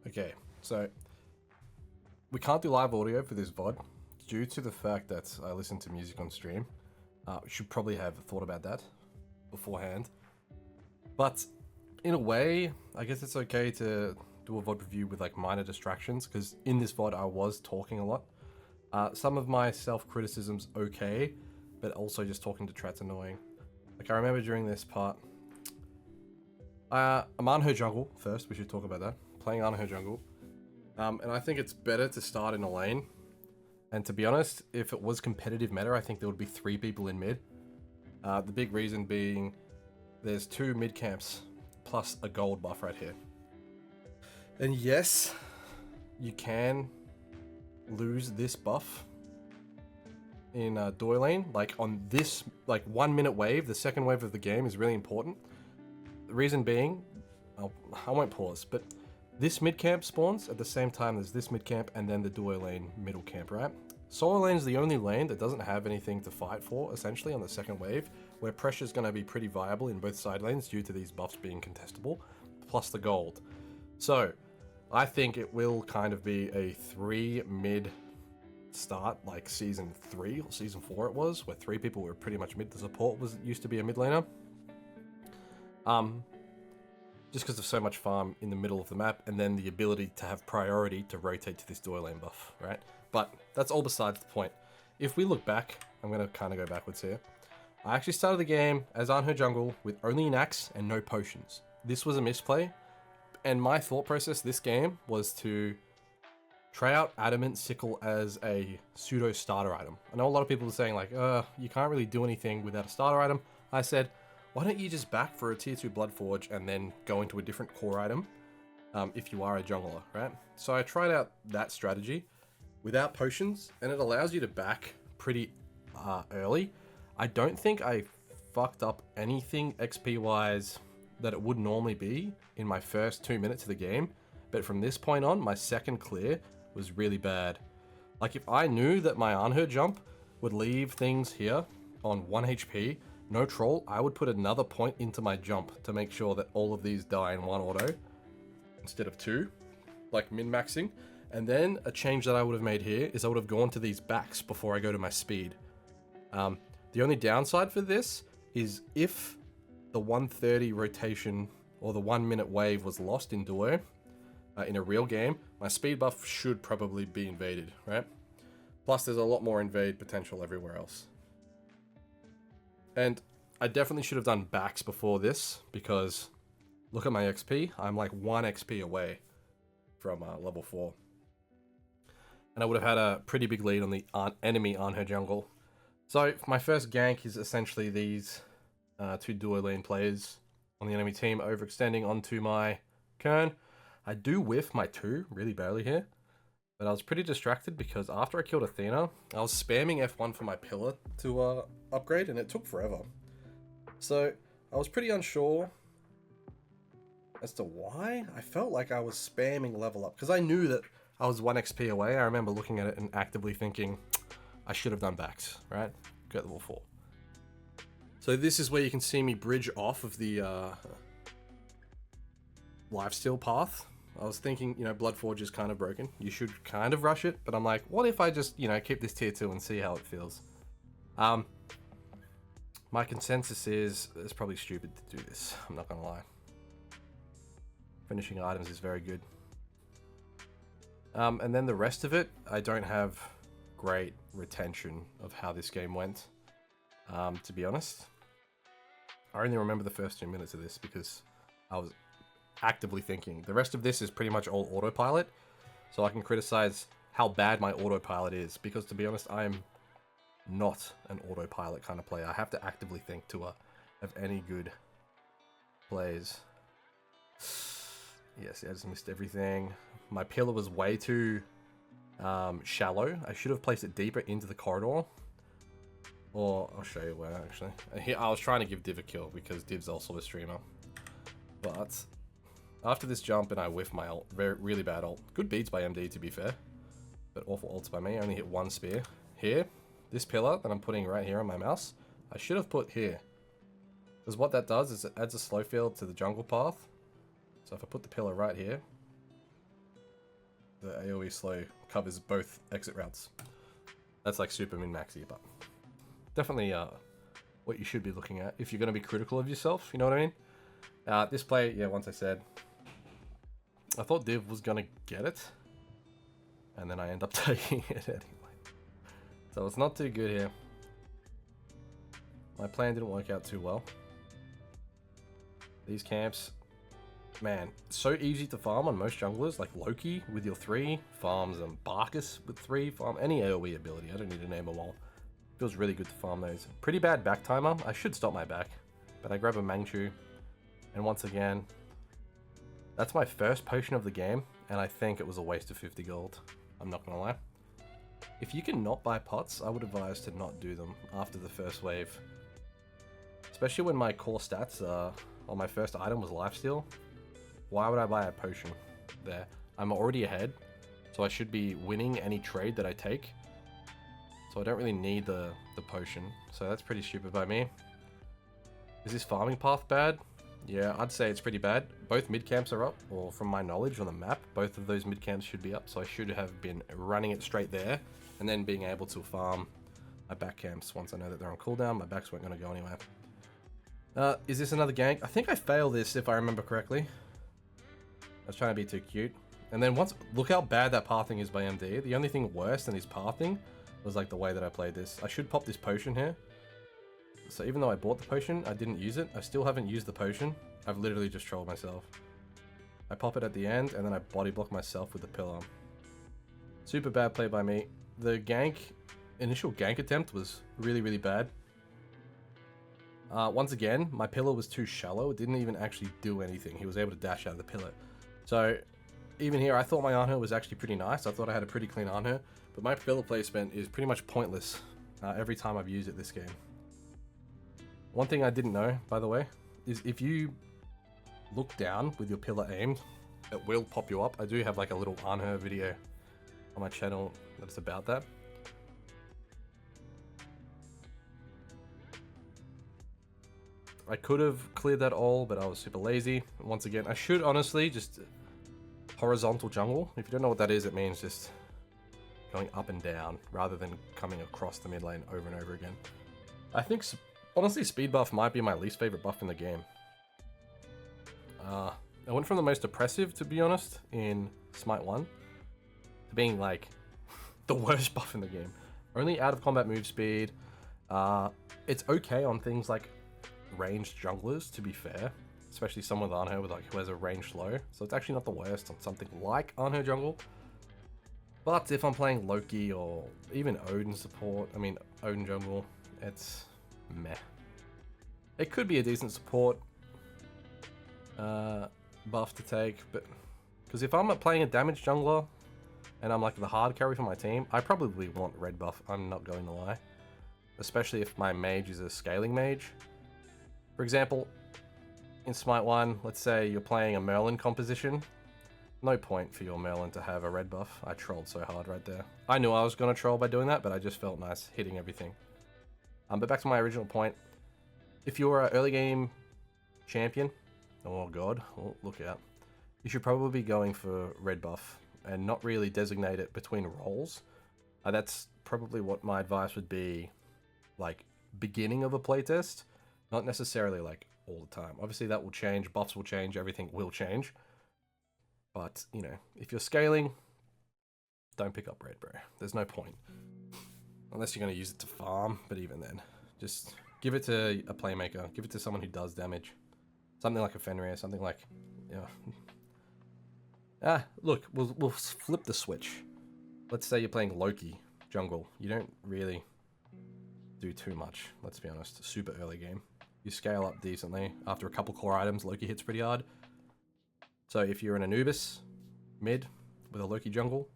Okay, so we can't do live audio for this VOD due to the fact that I listen to music on stream. Should probably have thought about that beforehand. But in a way, I guess it's okay to do a VOD review with like minor distractions, because in this VOD I was talking a lot. Some of my self-criticism's okay, but also just talking to chat's annoying. Like I remember during this part, I'm Anhur jungle first, we should talk about that. Playing Anhur jungle. And I think it's better to start in a lane. And to be honest, if it was competitive meta, I think there would be 3 people in mid. The big reason being there's 2 mid camps plus a gold buff right here. And yes, you can lose this buff in Doi lane. Like on this 1 minute wave, the second wave of the game is really important. The reason being, I won't pause, but this mid camp spawns at the same time as this mid camp and then the Doi lane middle camp, right? Solo lane is the only lane that doesn't have anything to fight for, essentially, on the second wave, where pressure is going to be pretty viable in both side lanes due to these buffs being contestable, plus the gold. So, I think it will kind of be a 3 mid start, like season 3 or season 4 it was, where 3 people were pretty much mid. The support used to be a mid laner. Just because of so much farm in the middle of the map, and then the ability to have priority to rotate to this Doi lane buff, right? But that's all besides the point. If we look back, I'm going to kind of go backwards here. I actually started the game as Anhur jungle with only an axe and no potions. This was a misplay, and my thought process this game was to try out Adamant Sickle as a pseudo starter item. I know a lot of people are saying like, you can't really do anything without a starter item. I said, why don't you just back for a tier 2 Bloodforge and then go into a different core item if you are a jungler, right? So I tried out that strategy without potions, and it allows you to back pretty early. I don't think I fucked up anything XP-wise that it would normally be in my first 2 minutes of the game, but from this point on, my second clear was really bad. Like if I knew that my Anhur jump would leave things here on 1 HP, no troll, I would put another point into my jump to make sure that all of these die in 1 auto instead of 2, like min-maxing. And then a change that I would have made here is I would have gone to these backs before I go to my speed. The only downside for this is if the 130 rotation or the 1 minute wave was lost in duo in a real game, my speed buff should probably be invaded, right? Plus there's a lot more invade potential everywhere else. And I definitely should have done backs before this, because look at my XP. I'm like 1 XP away from level 4. And I would have had a pretty big lead on the enemy Anhur jungle. So my first gank is essentially these 2 duo lane players on the enemy team overextending onto my Kern. I do whiff my 2 really barely here, but I was pretty distracted because after I killed Athena, I was spamming F1 for my pillar to upgrade, and it took forever. So I was pretty unsure as to why. I felt like I was spamming level up because I knew that I was 1 XP away. I remember looking at it and actively thinking, I should have done backs, right? Go level 4. So this is where you can see me bridge off of the lifesteal path. I was thinking, Bloodforge is kind of broken. You should kind of rush it, but I'm like, what if I just, keep this tier 2 and see how it feels? My consensus is it's probably stupid to do this. I'm not gonna lie. Finishing items is very good. And then the rest of it, I don't have great retention of how this game went, to be honest. I only remember the first 2 minutes of this because I was actively thinking. The rest of this is pretty much all autopilot, so I can criticize how bad my autopilot is, because to be honest, I'm not an autopilot kind of player. I have to actively think to have any good plays. Yes, I just missed everything. My pillar was way too shallow. I should have placed it deeper into the corridor. Or, I'll show you where, actually. Here, I was trying to give Div a kill, because Div's also a streamer. But after this jump, and I whiff my ult. Really bad ult. Good beats by MD, to be fair. But awful ults by me. I only hit 1 spear. Here, this pillar that I'm putting right here on my mouse, I should have put here. Because what that does is it adds a slow field to the jungle path. So if I put the pillar right here, the AoE slow covers both exit routes. That's like super min-maxy, but definitely what you should be looking at if you're going to be critical of yourself, you know what I mean? This play, yeah, once I said, I thought Div was going to get it, and then I end up taking it anyway. So it's not too good here. My plan didn't work out too well. These camps, man, so easy to farm on most junglers, like Loki with your 3 farms and Barkus with 3 farm any AoE ability. I don't need to name them all. Feels really good to farm those. Pretty bad back timer. I should stop my back, but I grab a Mangchu, and once again, that's my first potion of the game, and I think it was a waste of 50 gold. I'm not gonna lie. If you can not buy pots, I would advise to not do them after the first wave. Especially when my core stats are, well, my first item was lifesteal. Why would I buy a potion there? I'm already ahead, so I should be winning any trade that I take. So I don't really need the potion. So that's pretty stupid by me. Is this farming path bad? Yeah, I'd say it's pretty bad. Both mid camps are up, or from my knowledge on the map, both of those mid camps should be up. So I should have been running it straight there, and then being able to farm my back camps once I know that they're on cooldown. My backs weren't going to go anywhere. Is this another gank? I think I failed this if I remember correctly. I was trying to be too cute. And then once, look how bad that pathing is by MD. The only thing worse than his pathing was like the way that I played this. I should pop this potion here. So even though I bought the potion, I didn't use it. I still haven't used the potion. I've literally just trolled myself. I pop it at the end, and then I body block myself with the pillar. Super bad play by me. The initial gank attempt was really, really bad. Once again, my pillar was too shallow. It didn't even actually do anything. He was able to dash out of the pillar. So even here, I thought my Anhur was actually pretty nice. I thought I had a pretty clean Anhur, but my pillar placement is pretty much pointless every time I've used it this game. One thing I didn't know, by the way, is if you look down with your pillar aimed, it will pop you up. I do have like a little Anhur video on my channel that's about that. I could have cleared that all, but I was super lazy. Once again, I should honestly just horizontal jungle. If you don't know what that is, it means just going up and down rather than coming across the mid lane over and over again. I think, honestly, speed buff might be my least favorite buff in the game. I went from the most oppressive, to be honest, in Smite 1 to being like the worst buff in the game. Only out of combat move speed. It's okay on things like ranged junglers, to be fair, especially someone with Anhur who has a range slow, so it's actually not the worst on something like Anhur jungle. But if I'm playing Loki or even Odin support, I mean Odin jungle, it's meh. It could be a decent support buff to take, but because if I'm playing a damage jungler and I'm like the hard carry for my team, I probably want red buff, I'm not going to lie, especially if my mage is a scaling mage. For example, in Smite 1, let's say you're playing a Merlin composition. No point for your Merlin to have a red buff. I trolled so hard right there. I knew I was going to troll by doing that, but I just felt nice hitting everything. But back to my original point. If you're an early game champion, oh god, oh, look out. You should probably be going for red buff and not really designate it between roles. That's probably what my advice would be, like, beginning of a playtest. Not necessarily like all the time. Obviously that will change, buffs will change, everything will change. But, you know, if you're scaling, don't pick up red, bro. There's no point. Unless you're going to use it to farm, but even then. Just give it to a playmaker. Give it to someone who does damage. Something like a Fenrir, something like, yeah. Look, we'll flip the switch. Let's say you're playing Loki jungle. You don't really do too much, let's be honest. Super early game. You scale up decently. After a couple core items, Loki hits pretty hard. So if you're an Anubis mid with a Loki jungle,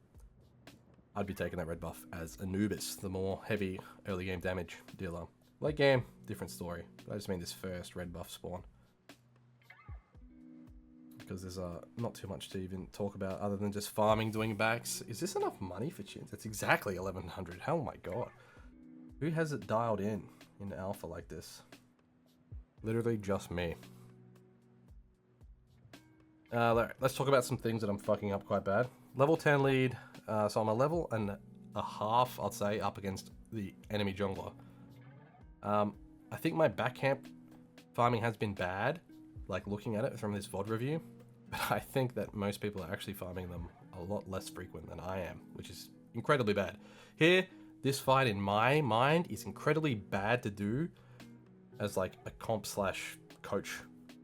I'd be taking that red buff as Anubis, the more heavy early game damage dealer. Late game, different story. But I just mean this first red buff spawn, because there's not too much to even talk about other than just farming, doing backs. Is this enough money for chins? It's exactly 1100. Oh my god. Who has it dialed in alpha like this? Literally just me. Let's talk about some things that I'm fucking up quite bad. level 10 lead. So I'm a level and a half, I'd say, up against the enemy jungler. I think my back camp farming has been bad, like looking at it from this VOD review, but I think that most people are actually farming them a lot less frequent than I am, which is incredibly bad. Here, this fight in my mind is incredibly bad to do as like a comp slash coach,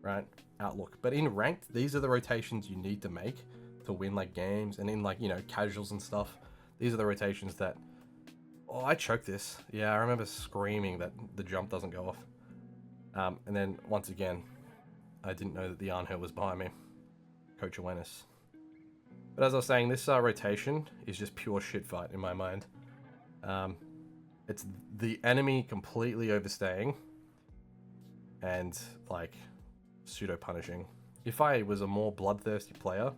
right, outlook. But in ranked, these are the rotations you need to make to win like games, and in like, you know, casuals and stuff, these are the rotations that, oh, I choked this. Yeah, I remember screaming that the jump doesn't go off. And then once again, I didn't know that the Anhur was behind me. Coach awareness. But as I was saying, this rotation is just pure shit fight in my mind. It's the enemy completely overstaying and like pseudo punishing. If I was a more bloodthirsty player,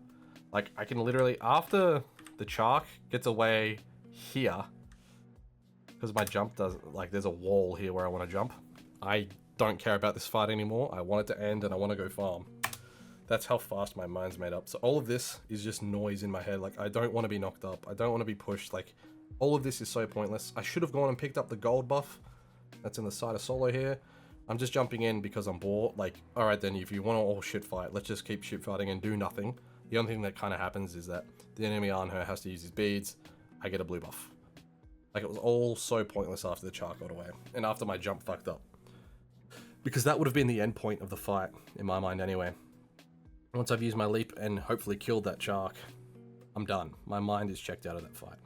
like I can literally, after the Chark gets away here, because my jump does, like there's a wall here where I want to jump, I don't care about this fight anymore. I want it to end and I want to go farm. That's how fast my mind's made up. So all of this is just noise in my head. Like I don't want to be knocked up. I don't want to be pushed. Like all of this is so pointless. I should have gone and picked up the gold buff that's in the side of solo here. I'm just jumping in because I'm bored. Like, all right, then if you want to all shit fight, let's just keep shit fighting and do nothing. The only thing that kind of happens is that the enemy Anhur has to use his beads. I get a blue buff. Like it was all so pointless after the Chark got away and after my jump fucked up. Because that would have been the end point of the fight in my mind anyway. Once I've used my leap and hopefully killed that Chark, I'm done. My mind is checked out of that fight.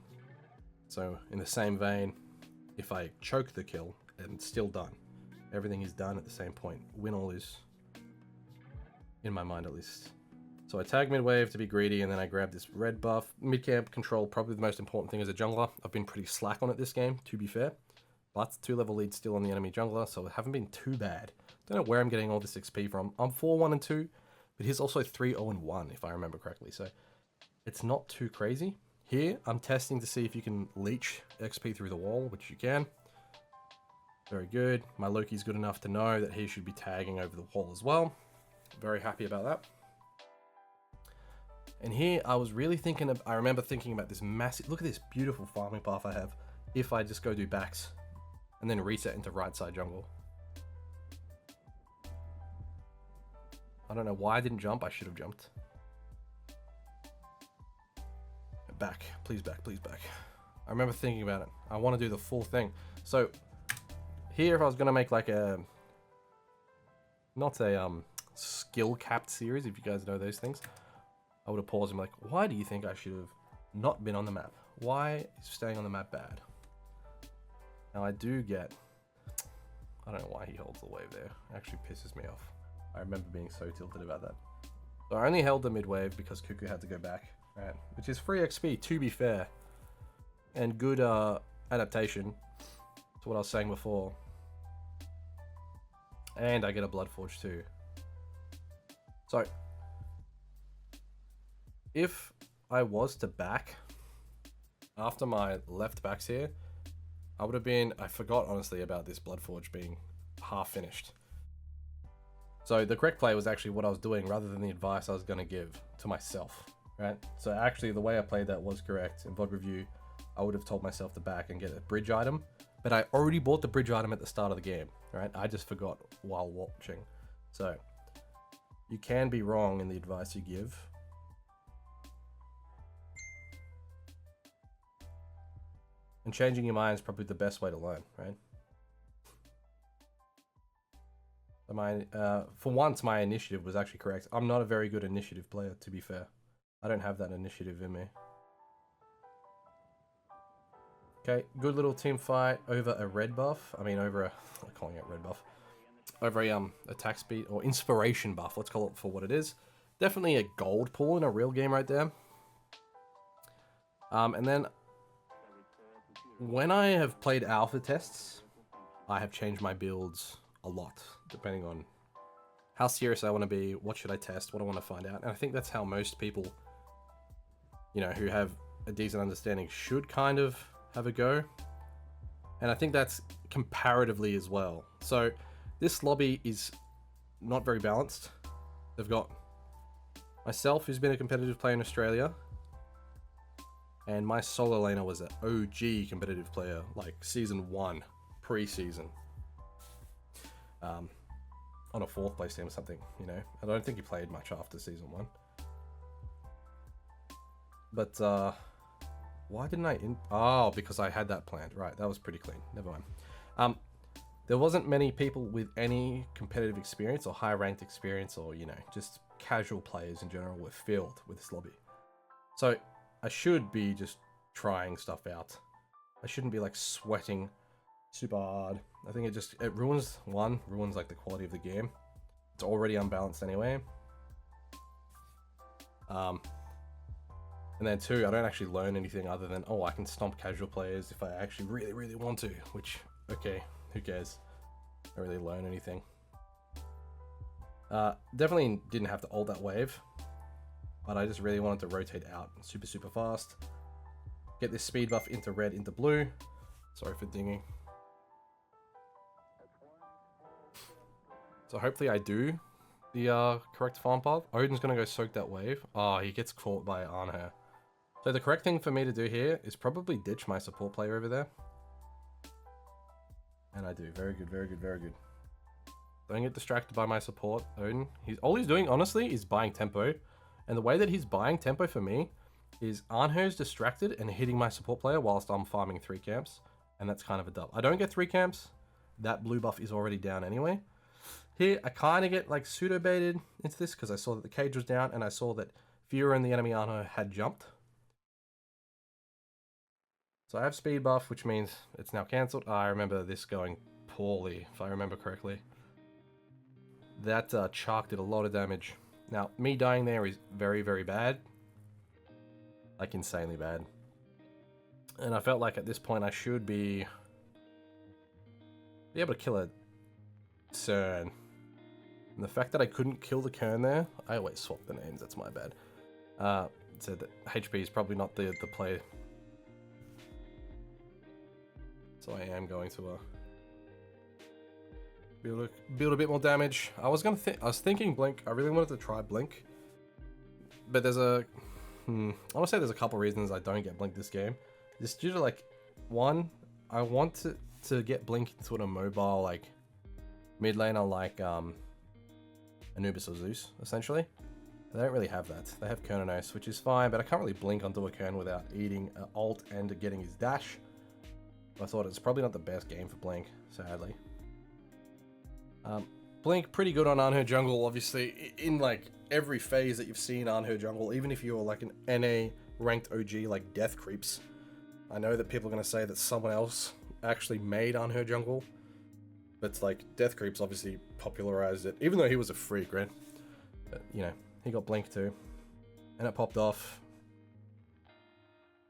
So in the same vein, if I choke the kill and still done, everything is done at the same point. Win all is, in my mind at least. So I tag mid wave to be greedy, and then I grab this red buff. Mid camp control, probably the most important thing as a jungler. I've been pretty slack on it this game, to be fair. But 2 level lead still on the enemy jungler, so it haven't been too bad. Don't know where I'm getting all this XP from. I'm 4-1-2, but he's also 3-0-1, if I remember correctly. So it's not too crazy. Here, I'm testing to see if you can leech XP through the wall, which you can. Very good. My Loki's good enough to know that he should be tagging over the wall as well. Very happy about that. And here, I was really thinking of, I remember thinking about this massive, look at this beautiful farming path I have. If I just go do backs and then reset into right side jungle. I don't know why I didn't jump. I should have jumped. Back, please back, please back. I remember thinking about it. I want to do the full thing. So here, if I was going to make like a, not a skill capped series, if you guys know those things, I would have paused and be like, why do you think I should have not been on the map? Why is staying on the map bad? Now I do get, I don't know why he holds the wave there. It actually pisses me off. I remember being so tilted about that. So I only held the mid wave because Cuckoo had to go back, right? Which is free XP, to be fair. And good adaptation to what I was saying before. And I get a Bloodforge too. So if I was to back after my left backs here, I would have been, I forgot honestly about this Bloodforge being half finished. So the correct play was actually what I was doing rather than the advice I was going to give to myself, right? So actually the way I played that was correct. In VOD review, I would have told myself to back and get a bridge item, but I already bought the bridge item at the start of the game, right? I just forgot while watching. So you can be wrong in the advice you give. And changing your mind is probably the best way to learn, right? For once, my initiative was actually correct. I'm not a very good initiative player, to be fair. I don't have that initiative in me. Okay, good little team fight over a red buff. I mean, over a, I'm calling it red buff. Over a attack speed or inspiration buff. Let's call it for what it is. Definitely a gold pool in a real game right there. And then when I have played alpha tests, I have changed my builds a lot, depending on how serious I want to be, what should I test, what I want to find out. And I think that's how most people, you know, who have a decent understanding should kind of have a go. And I think that's comparatively as well. So this lobby is not very balanced. They've got myself, who's been a competitive player in Australia, And my solo laner was an OG competitive player, like season 1, pre-season. On a 4th place team or something, you know. I don't think he played much after season 1. But, why didn't I oh, because I had that planned. Right, that was pretty clean. Never mind. There wasn't many people with any competitive experience or high-ranked experience or, you know, just casual players in general were filled with this lobby. So, I should be just trying stuff out. I shouldn't be, like, sweating super hard. I think it ruins, like, the quality of the game. It's already unbalanced anyway. And then 2, I don't actually learn anything other than, oh, I can stomp casual players if I actually really, really want to, which, okay, who cares? I don't really learn anything. Definitely didn't have to ult that wave, but I just really wanted to rotate out super, super fast. Get this speed buff into red, into blue. Sorry for dinging. So hopefully I do the correct farm path. Odin's gonna go soak that wave. Oh, he gets caught by Anhur. So the correct thing for me to do here is probably ditch my support player over there. And I do. Very good, very good, very good. Don't get distracted by my support, Odin. All he's doing, honestly, is buying tempo. And the way that he's buying tempo for me is Anhur's distracted and hitting my support player whilst I'm farming 3 camps. And that's kind of a dub. I don't get 3 camps. That blue buff is already down anyway. Here, I kind of get like pseudo-baited into this because I saw that the cage was down and I saw that Fura and the enemy Anhur had jumped. So I have speed buff, which means it's now cancelled. I remember this going poorly, if I remember correctly. That Chark did a lot of damage. Now, me dying there is very, very bad. Like, insanely bad. And I felt like at this point I should be able to kill a Cern. And the fact that I couldn't kill the Kern there, I always swap the names, that's my bad. So that HP is probably not the play. So I am going to build a bit more damage. I was thinking Blink. I really wanted to try Blink, but there's I want to say there's a couple reasons I don't get Blink this game. Just due to like, one, I want to get Blink into a mobile like mid laner like Anubis or Zeus essentially. They don't really have that. They have Kernos, which is fine, but I can't really Blink onto a Kern without eating an ult and getting his dash. I thought it's probably not the best game for Blink, sadly. Blink, pretty good on Anhur jungle, obviously. In like every phase that you've seen Anhur jungle, even if you're like an NA ranked OG like Death Creeps, I know that people are going to say that someone else actually made Anhur jungle, but it's like Death Creeps obviously popularized it, even though he was a freak, right? But, you know, he got Blink too, and it popped off.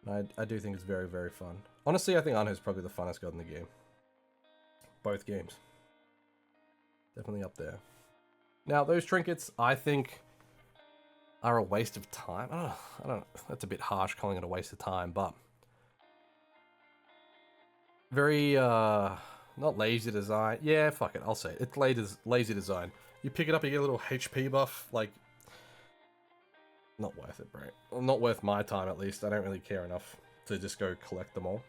I do think it's very, very fun. Honestly, I think Anhur is probably the funnest god in the game. Both games. Definitely up there. Now, those trinkets, I think, are a waste of time. I don't know. That's a bit harsh calling it a waste of time, but very, not lazy design. Yeah, fuck it. I'll say it. It's lazy design. You pick it up, you get a little HP buff. Like, not worth it, bro. Well, not worth my time, at least. I don't really care enough to just go collect them all.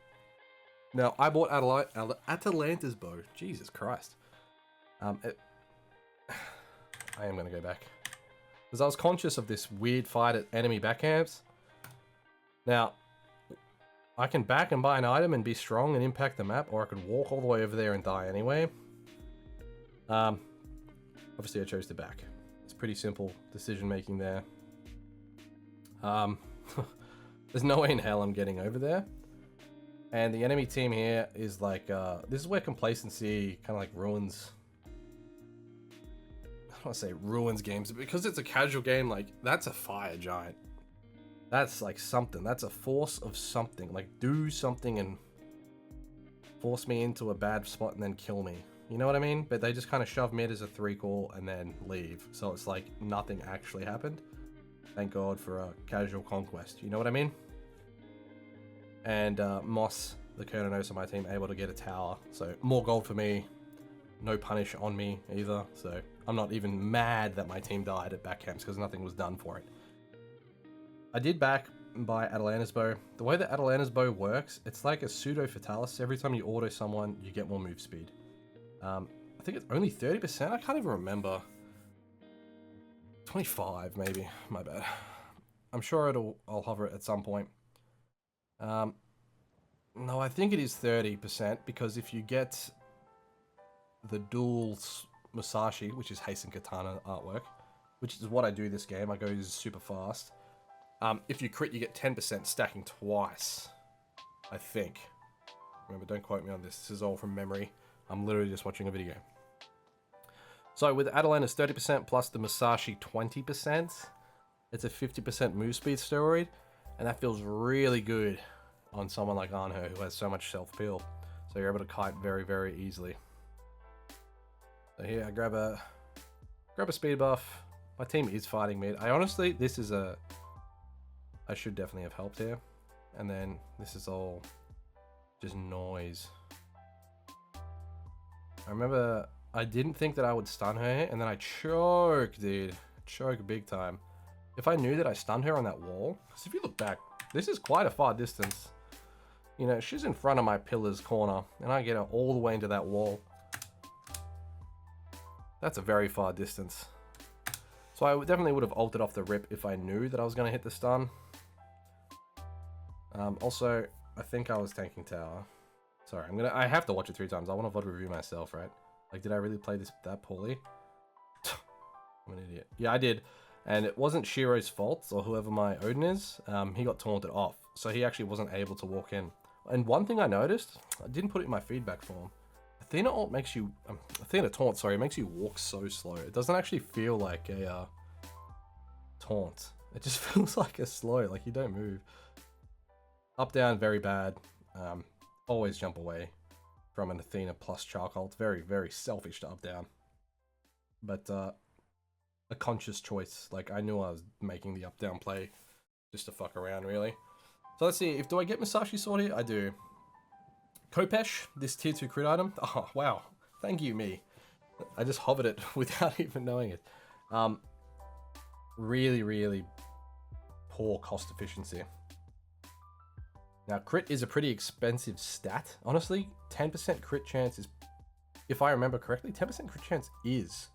Now, I bought Atalanta's bow. Jesus Christ. I am going to go back. Because I was conscious of this weird fight at enemy back camps. Now, I can back and buy an item and be strong and impact the map, or I could walk all the way over there and die anyway. Obviously, I chose to back. It's pretty simple decision making there. There's no way in hell I'm getting over there. And the enemy team here is like, this is where complacency kind of like ruins. I don't want to say ruins games, but because it's a casual game, like, that's a fire giant. That's like something. That's a force of something. Like, do something and force me into a bad spot and then kill me. You know what I mean? But they just kind of shove mid as a 3-call and then leave. So it's like nothing actually happened. Thank God for a casual conquest. You know what I mean? And Moss, the Kernos on my team, able to get a tower. So more gold for me. No punish on me either. So I'm not even mad that my team died at back camps because nothing was done for it. I did back by Atalanta's bow. The way that Atalanta's bow works, it's like a pseudo fatalis. Every time you auto someone, you get more move speed. I think it's only 30%. I can't even remember. 25 maybe. My bad. I'm sure I'll hover it at some point. No, I think it is 30% because if you get the dual Musashi, which is Hasten Katana artwork, which is what I do this game, I go super fast. If you crit, you get 10% stacking twice, I think. Remember, don't quote me on this. This is all from memory. I'm literally just watching a video. So with Atalanta's 30% plus the Musashi 20%, it's a 50% move speed steroid, and that feels really good on someone like Anhur, who has so much self-peel. So you're able to kite very, very easily. So here, I grab a speed buff. My team is fighting mid. I honestly, this is a... I should definitely have helped here. And then this is all just noise. I remember I didn't think that I would stun her, and then I choked, dude. Choke big time. If I knew that I stunned her on that wall, because if you look back, this is quite a far distance. You know, she's in front of my pillar's corner, and I get her all the way into that wall. That's a very far distance. So I definitely would have ulted off the rip if I knew that I was going to hit the stun. Also, I think I was tanking tower. Sorry, I have to watch it 3 times. I want to VOD review myself, right? Like, did I really play this that poorly? I'm an idiot. Yeah, I did. And it wasn't Shiro's fault, or whoever my Odin is. He got taunted off, so he actually wasn't able to walk in. And one thing I noticed, I didn't put it in my feedback form. Athena ult makes you, Athena taunt, sorry, makes you walk so slow. It doesn't actually feel like a taunt. It just feels like a slow, like you don't move. Up, down, very bad. Always jump away from an Athena plus charcoal. It's very, very selfish to up, down. But a conscious choice. Like, I knew I was making the up, down play just to fuck around, really. So let's see, do I get Musashi Sword here? I do. Khopesh, this tier 2 crit item. Oh, wow. Thank you, me. I just hovered it without even knowing it. Really, really poor cost efficiency. Now, crit is a pretty expensive stat. Honestly, 10% crit chance is, if I remember correctly, 10% crit chance is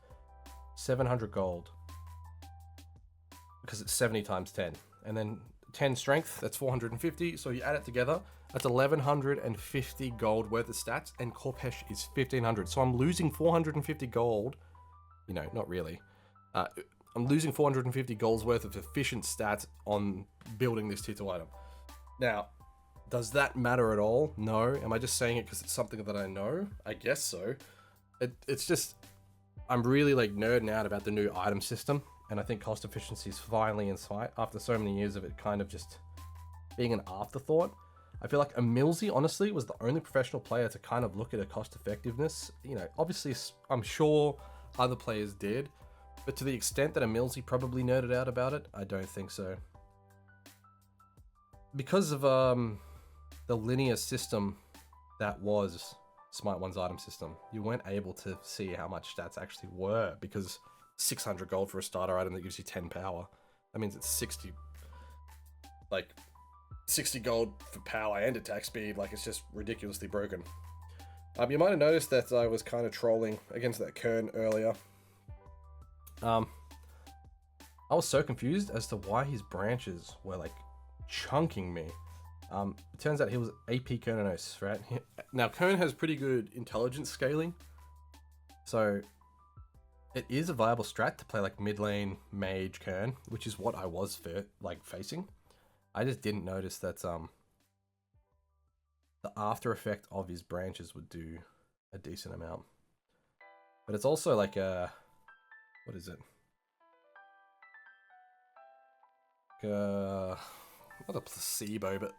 700 gold. Because it's 70 times 10. And then 10 strength, that's 450. So you add it together, that's 1150 gold worth of stats, and Khopesh is 1500. So I'm losing 450 gold. You know, not really. I'm losing 450 gold's worth of efficient stats on building this tier 2 item. Now, does that matter at all? No. Am I just saying it because it's something that I know? I guess so. It's just, I'm really like nerding out about the new item system, and I think cost efficiency is finally in sight after so many years of it kind of just being an afterthought. I feel like Emilzy, honestly, was the only professional player to kind of look at a cost effectiveness. You know, obviously, I'm sure other players did, but to the extent that Emilzy probably nerded out about it, I don't think so. Because of the linear system that was Smite 1's item system, you weren't able to see how much stats actually were, because 600 gold for a starter item that gives you 10 power. That means it's 60 gold for power and attack speed. Like, it's just ridiculously broken. You might have noticed that I was kind of trolling against that Kern earlier. I was so confused as to why his branches were like chunking me. It turns out he was AP Kernos, right? Now, Kern has pretty good intelligence scaling, so it is a viable strat to play like mid lane mage Kern, which is what I was facing. I just didn't notice that the after effect of his branches would do a decent amount. But it's also like a, what is it? Not a placebo, but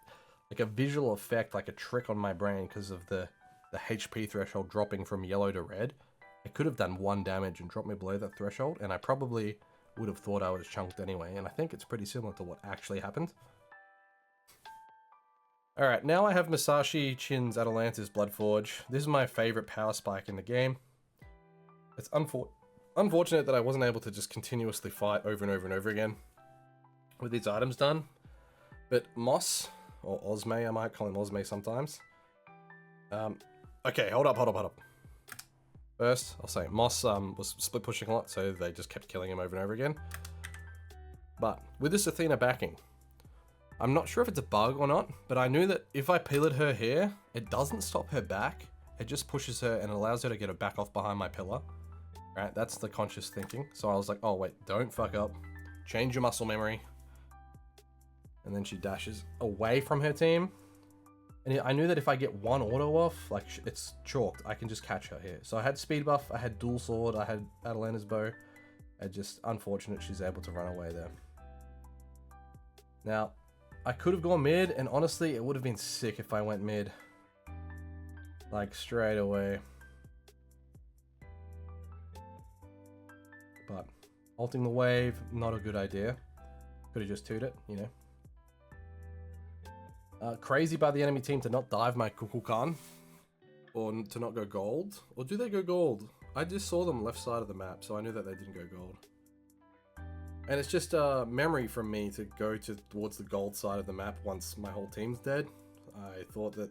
like a visual effect, like a trick on my brain because of the HP threshold dropping from yellow to red. It could have done 1 damage and dropped me below that threshold, and I probably would have thought I was chunked anyway, and I think it's pretty similar to what actually happened. Alright, now I have Musashi Chin's Atalanta's Bloodforge. This is my favorite power spike in the game. It's unfortunate that I wasn't able to just continuously fight over and over and over again with these items done. But Moss, or Osme, I might call him Osme sometimes. Okay, hold up. First, I'll say Moss was split pushing a lot, so they just kept killing him over and over again. But with this Athena backing, I'm not sure if it's a bug or not, but I knew that if I pillared her here, it doesn't stop her back. It just pushes her and allows her to get her back off behind my pillar. Right, that's the conscious thinking. So I was like, oh wait, don't fuck up. Change your muscle memory. And then she dashes away from her team. And I knew that if I get one auto off, like it's chalked, I can just catch her here. So I had speed buff, I had dual sword, I had Atalanta's bow. It's just unfortunate she's able to run away there. Now, I could have gone mid, and honestly, it would have been sick if I went mid. Like, straight away. But, ulting the wave, not a good idea. Could have just 2'd it, you know. Crazy by the enemy team to not dive my Kukulkan. Or to not go gold. Or do they go gold? I just saw them left side of the map, so I knew that they didn't go gold. And it's just a memory from me to go towards the gold side of the map once my whole team's dead. I thought that...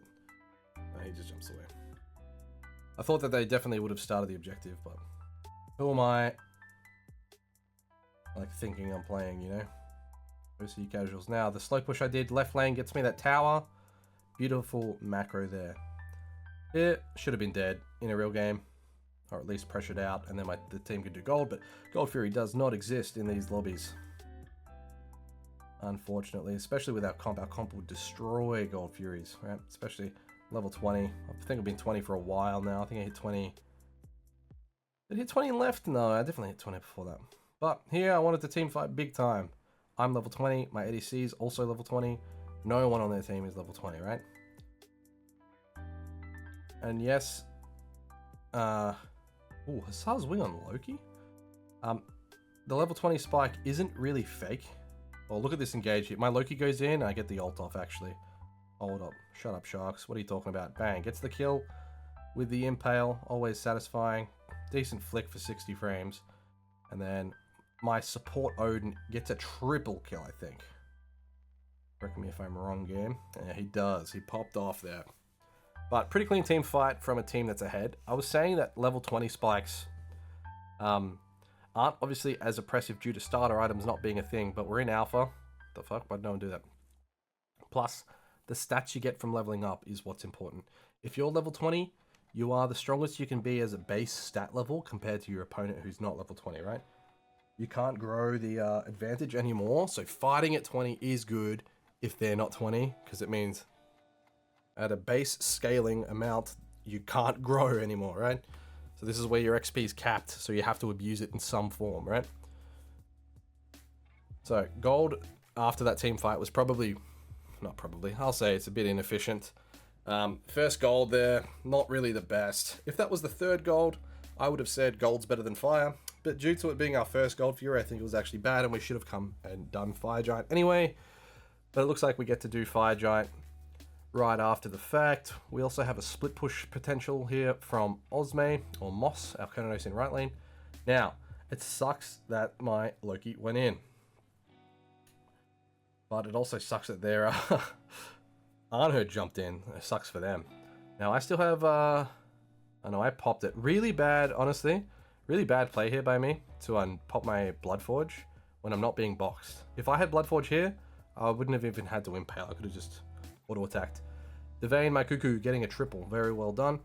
he just jumps away. I thought that they definitely would have started the objective, but... who am I... like, thinking I'm playing, you know? OC casuals. Now, the slow push I did, left lane gets me that tower. Beautiful macro there. It should have been dead in a real game. Or at least pressured out, and then the team could do gold, but Gold Fury does not exist in these lobbies. Unfortunately, especially with our comp. Our comp will destroy Gold Furies, right? Especially level 20. I think I've been 20 for a while now. I think I hit 20. Did I hit 20 left? No, I definitely hit 20 before that. But here, I wanted to team fight big time. I'm level 20. My ADC is also level 20. No one on their team is level 20, right? And yes, ooh, Hasar's wing on Loki? The level 20 spike isn't really fake. Well, look at this engage here. My Loki goes in, and I get the ult off, actually. Hold up. Shut up, Sharks. What are you talking about? Bang. Gets the kill with the impale. Always satisfying. Decent flick for 60 frames. And then my support Odin gets a triple kill, I think. Correct me if I'm wrong, game. Yeah, he does. He popped off there. But pretty clean team fight from a team that's ahead. I was saying that level 20 spikes aren't obviously as oppressive due to starter items not being a thing, but we're in alpha. The fuck? Why'd no one do that? Plus, the stats you get from leveling up is what's important. If you're level 20, you are the strongest you can be as a base stat level compared to your opponent who's not level 20, right? You can't grow the advantage anymore, so fighting at 20 is good if they're not 20, because it means at a base scaling amount, you can't grow anymore, right? So this is where your XP is capped, so you have to abuse it in some form, right? So gold after that team fight was I'll say it's a bit inefficient. First gold there, not really the best. If that was the third gold, I would have said gold's better than fire, but due to it being our first gold fury, I think it was actually bad, and we should have come and done Fire Giant anyway. But it looks like we get to do Fire Giant right after the fact. We also have a split push potential here from Osme, or Moss, our Kononos in right lane. Now, it sucks that my Loki went in. But it also sucks that their Anhur jumped in. It sucks for them. Now, I still have... I know I popped it. Really bad, honestly. Really bad play here by me to unpop my Bloodforge when I'm not being boxed. If I had Bloodforge here, I wouldn't have even had to impale. I could have just auto-attacked. Devane, my Cuckoo, getting a triple. Very well done.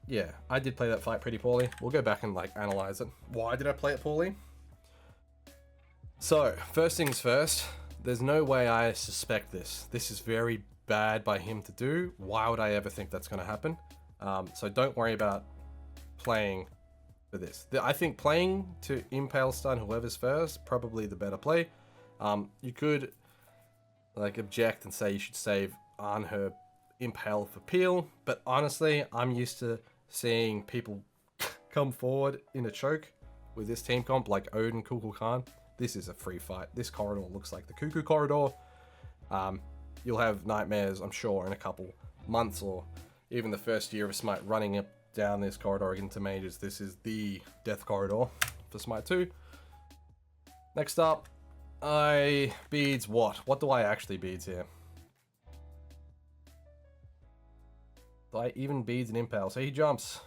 Yeah, I did play that fight pretty poorly. We'll go back and, like, analyze it. Why did I play it poorly? So, first things first, there's no way I suspect this. This is very bad by him to do. Why would I ever think that's going to happen? So don't worry about playing for this. I think playing to impale stun whoever's first, probably the better play. You could like object and say you should save Anhur impale for peel, but honestly, I'm used to seeing people come forward in a choke with this team comp like Odin, Kukulkan. This is a free fight. This corridor looks like the Cuckoo corridor. You'll have nightmares, I'm sure, in a couple months or even the first year of SMITE running up down this corridor into mages. This is the death corridor for SMITE 2. Next up, I beads what? What do I actually beads here? Do I even beads an impale? So he jumps.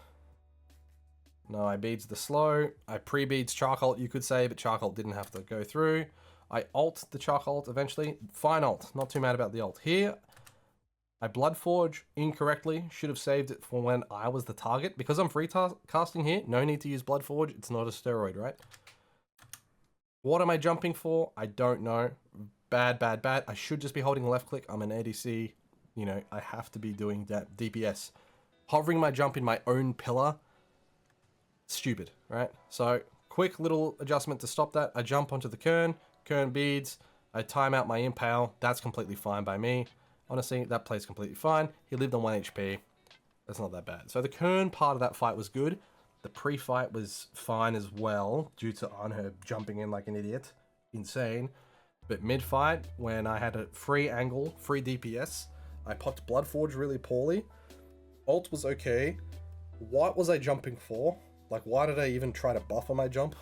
No, I beads the slow. I pre-beads Charcoal, you could say, but Charcoal didn't have to go through. I ult the Charcoal eventually. Fine ult. Not too mad about the ult. Here, I Bloodforge incorrectly. Should have saved it for when I was the target. Because I'm free casting here, no need to use Bloodforge. It's not a steroid, right? What am I jumping for? I don't know. Bad, bad, bad. I should just be holding the left click. I'm an ADC. You know, I have to be doing that DPS. Hovering my jump in my own pillar. Stupid, right? So, quick little adjustment to stop that. I jump onto the Kern. Kern beads. I time out my impale. That's completely fine by me. Honestly, that plays completely fine. He lived on 1 HP. That's not that bad. So the Kern part of that fight was good. The pre-fight was fine as well, due to Anhur jumping in like an idiot. Insane. But mid-fight, when I had a free angle, free DPS, I popped Bloodforge really poorly. Ult was okay. What was I jumping for? Like, why did I even try to buffer my jump?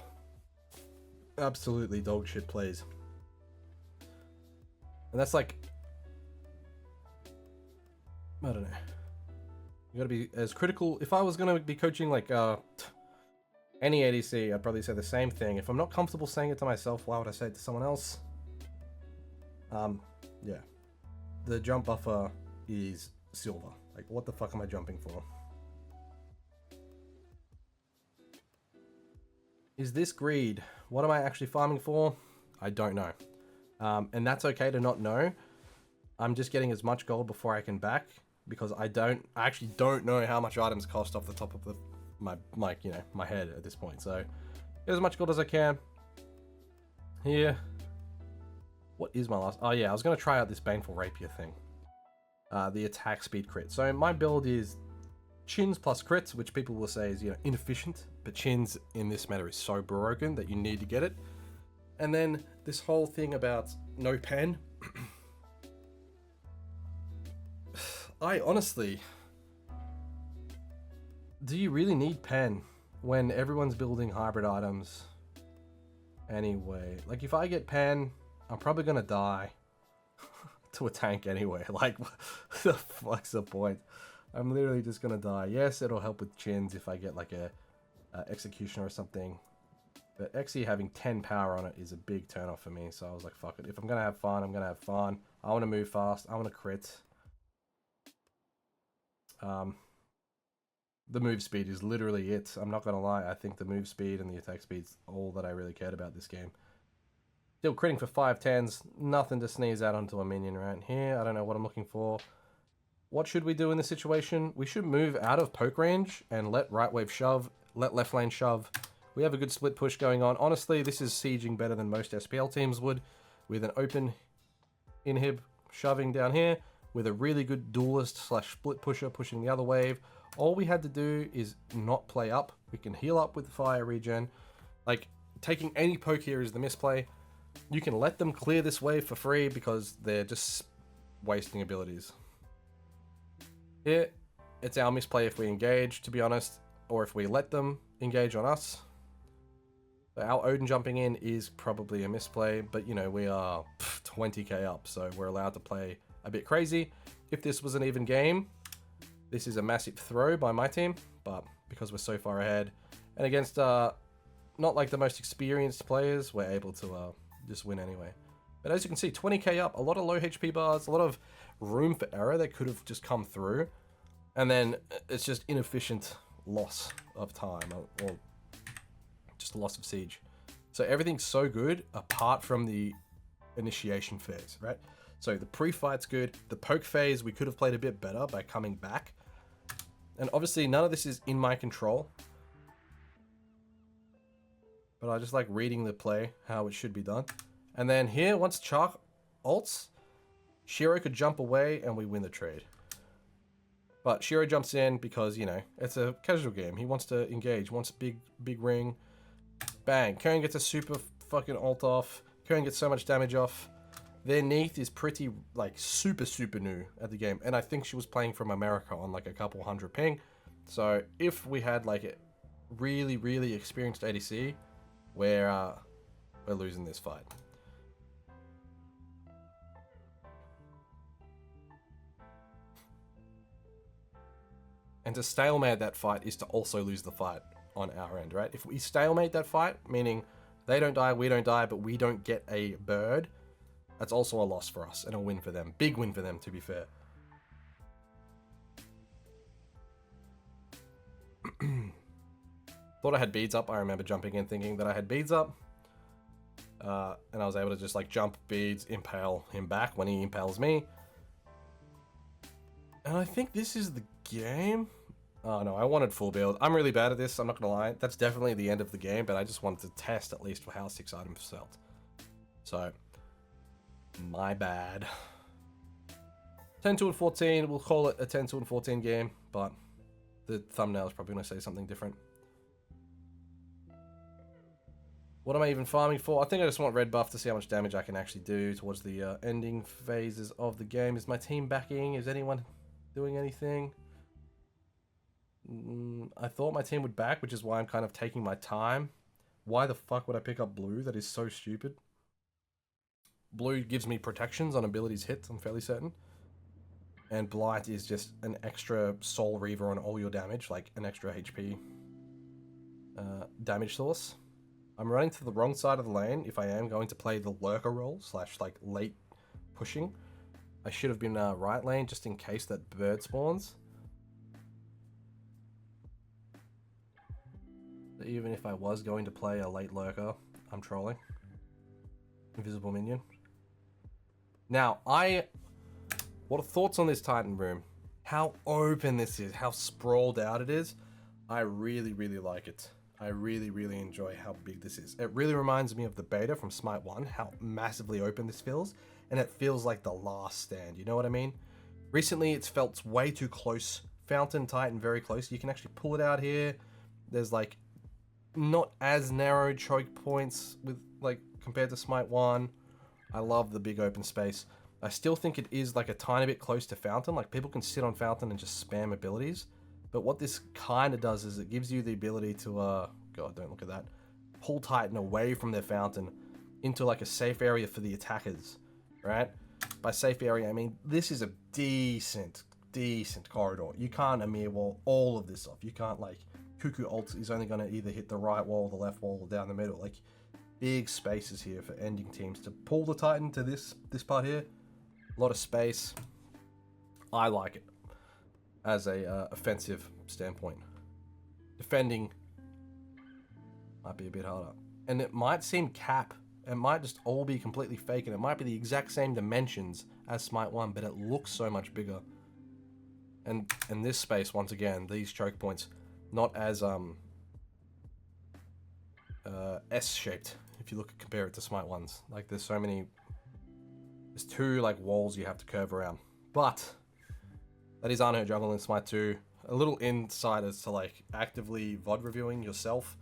Absolutely dog shit plays. And that's like... I don't know. You gotta be as critical. If I was gonna be coaching like any ADC, I'd probably say the same thing. If I'm not comfortable saying it to myself, why would I say it to someone else? Yeah. The jump buffer is silver. Like, what the fuck am I jumping for? Is this greed? What am I actually farming for? I don't know. And that's okay to not know. I'm just getting as much gold before I can back, because I actually don't know how much items cost off the top of my head at this point. So get as much gold as I can. Here. What is my last? Oh yeah, I was gonna try out this Baneful Rapier thing. The attack speed crit. So my build is chins plus crits, which people will say is, you know, inefficient, but chins in this meta is so broken that you need to get it. And then this whole thing about no pen. I honestly, do you really need pen when everyone's building hybrid items anyway? Like, if I get pen, I'm probably gonna die to a tank anyway. Like, what the fuck's the point? I'm literally just gonna die. Yes, it'll help with chins if I get like a executioner or something. But Xe having 10 power on it is a big turn off for me. So I was like, fuck it. If I'm gonna have fun, I'm gonna have fun. I want to move fast. I want to crit. The move speed is literally it. I'm not gonna lie. I think the move speed and the attack speed's all that I really cared about this game. Still critting for 5/10s. Nothing to sneeze out onto a minion right here. I don't know what I'm looking for. What should we do in this situation? We should move out of poke range and let right wave shove, let left lane shove. We have a good split push going on. Honestly, this is sieging better than most SPL teams would, with an open inhib shoving down here, with a really good duelist slash split pusher pushing the other wave. All we had to do is not play up. We can heal up with fire regen. Like, taking any poke here is the misplay. You can let them clear this wave for free because they're just wasting abilities. Here, it's our misplay if we engage, to be honest, or if we let them engage on us. Our Odin jumping in is probably a misplay, but you know, we are 20k up, so we're allowed to play a bit crazy. If this was an even game, this is a massive throw by my team, but because we're so far ahead, and against not like the most experienced players, we're able to just win anyway. But as you can see, 20k up, a lot of low HP bars, a lot of room for error that could have just come through, and then it's just inefficient loss of time, or just a loss of siege. So everything's so good apart from the initiation phase, right? So the pre-fight's good. The poke phase, we could have played a bit better by coming back. And obviously none of this is in my control. But I just like reading the play, how it should be done. And then here, once Chark ults, Shiro could jump away and we win the trade. But Shiro jumps in because, you know, it's a casual game. He wants to engage, wants big ring. Bang. Kern gets a super fucking ult off. Kern gets so much damage off. Their Neath is pretty, like, super new at the game. And I think she was playing from America on, like, a couple hundred ping. So, if we had, like, a really experienced ADC, we're losing this fight. And to stalemate that fight is to also lose the fight on our end, right? If we stalemate that fight, meaning they don't die, we don't die, but we don't get a bird, that's also a loss for us and a win for them. Big win for them, to be fair. Thought I had beads up. I remember jumping in thinking that I had beads up. And I was able to just like jump beads, impale him back when he impales me. And I think this is the game. Oh no, I wanted full build. I'm really bad at this, I'm not gonna lie. That's definitely the end of the game, but I just wanted to test at least how 6 items felt. So, my bad. 10 to 14, we'll call it a 10 to 14 game, but the thumbnail is probably gonna say something different. What am I even farming for? I think I just want red buff to see how much damage I can actually do towards the ending phases of the game. Is my team backing? Is anyone doing anything? I thought my team would back, which is why I'm kind of taking my time. Why the fuck would I pick up blue? That is so stupid. Blue gives me protections on abilities hit, I'm fairly certain. And Blight is just an extra Soul Reaver on all your damage, like an extra HP damage source. I'm running to the wrong side of the lane if I am going to play the lurker role / like late pushing. I should have been right lane just in case that bird spawns. Even if I was going to play a late lurker, I'm trolling. Invisible minion. Now, what are thoughts on this Titan room? How open this is, how sprawled out it is. I really, really like it. I really, really enjoy how big this is. It really reminds me of the beta from SMITE 1, how massively open this feels, and it feels like the last stand, you know what I mean? Recently, it's felt way too close. Fountain, Titan, very close. You can actually pull it out here. There's like not as narrow choke points with like compared to SMITE 1. I love the big open space. I still think it is like a tiny bit close to Fountain. Like people can sit on Fountain and just spam abilities. But what this kind of does is it gives you the ability to, God, don't look at that, pull Titan away from their Fountain into like a safe area for the attackers, right? By safe area, I mean, this is a decent corridor. You can't Amir wall all of this off. You can't like, Cuckoo ult is only going to either hit the right wall, the left wall, or down the middle. Like, big spaces here for ending teams to pull the Titan to this part here. A lot of space. I like it as a offensive standpoint. Defending might be a bit harder. And it might seem cap. It might just all be completely fake, and it might be the exact same dimensions as SMITE 1, but it looks so much bigger. And this space, once again, these choke points, not as S-shaped, if you compare it to SMITE 1's. Like, there's so many... There's 2, like, walls you have to curve around. But... that is Anhur jungle in SMITE 2. A little insight as to like actively VOD reviewing yourself.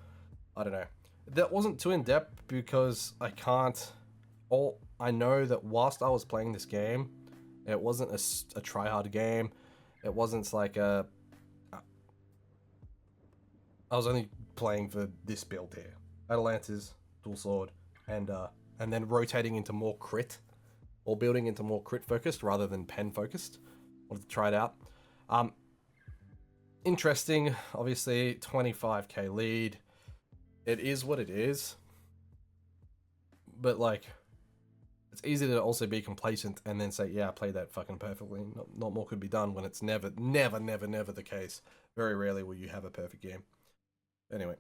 I don't know. That wasn't too in depth because I can't. I know that whilst I was playing this game, it wasn't a try-hard game. It wasn't like a. I was only playing for this build here. Atalanta's dual sword, and then rotating into more crit, or building into more crit focused rather than pen focused. Wanted to try it out. Interesting, obviously 25k lead. It is what it is. But like, it's easy to also be complacent and then say, yeah, I played that fucking perfectly. Not more could be done when it's never the case. Very rarely will you have a perfect game. Anyway.